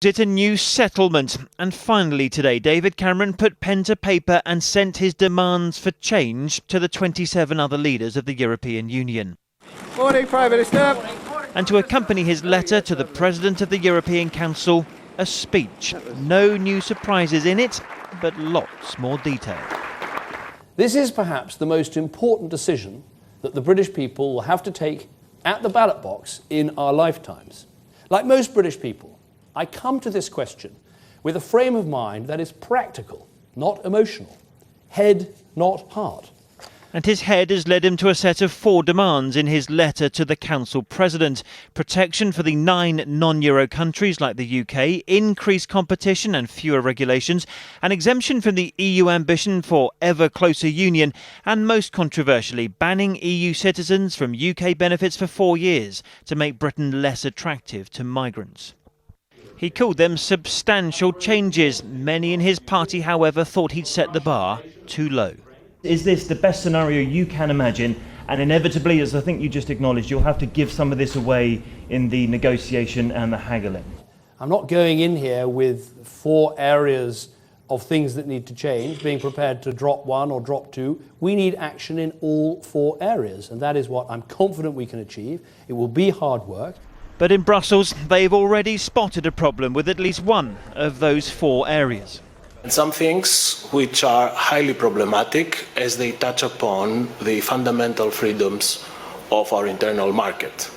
It's a new settlement, and finally today David Cameron put pen to paper and sent his demands for change to the 27 other leaders of the European Union. Morning, Prime Minister. And to accompany his letter to the President of the European Council, a speech. No new surprises in it, but lots more detail. This is perhaps the most important decision that the British people will have to take at the ballot box in our lifetimes. Like most British people, I come to this question with a frame of mind that is practical, not emotional. Head, not heart. And his head has led him to a set of 4 demands in his letter to the Council President. Protection for the 9 non-Euro countries like the UK, increased competition and fewer regulations, an exemption from the EU ambition for ever closer union, and most controversially, banning EU citizens from UK benefits for 4 years to make Britain less attractive to migrants. He called them substantial changes. Many in his party, however, thought he'd set the bar too low. Is this the best scenario you can imagine? And inevitably, as I think you just acknowledged, you'll have to give some of this away in the negotiation and the haggling. I'm not going in here with 4 areas of things that need to change, being prepared to drop 1 or drop 2. We need action in all 4 areas, and that is what I'm confident we can achieve. It will be hard work. But in Brussels, they've already spotted a problem with at least one of those 4 areas. And some things which are highly problematic as they touch upon the fundamental freedoms of our internal market.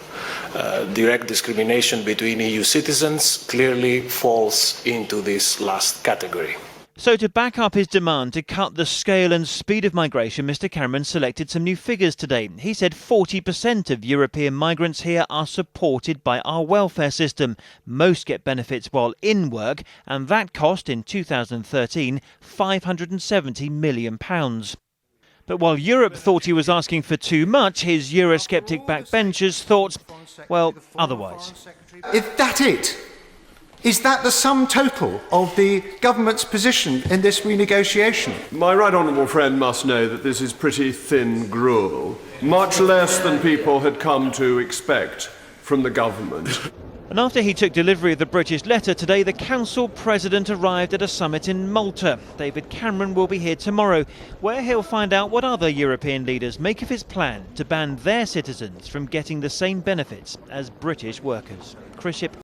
Direct discrimination between EU citizens clearly falls into this last category. So to back up his demand to cut the scale and speed of migration, Mr Cameron selected some new figures today. He said 40% of European migrants here are supported by our welfare system. Most get benefits while in work, and that cost in 2013 £570 million. But while Europe thought he was asking for too much, his Eurosceptic backbenchers thought, well, otherwise. Is that it? Is that the sum total of the government's position in this renegotiation? My right honourable friend must know that this is pretty thin gruel, much less than people had come to expect from the government. And after he took delivery of the British letter today, the Council President arrived at a summit in Malta. David Cameron will be here tomorrow, where he'll find out what other European leaders make of his plan to ban their citizens from getting the same benefits as British workers. Chris Ship.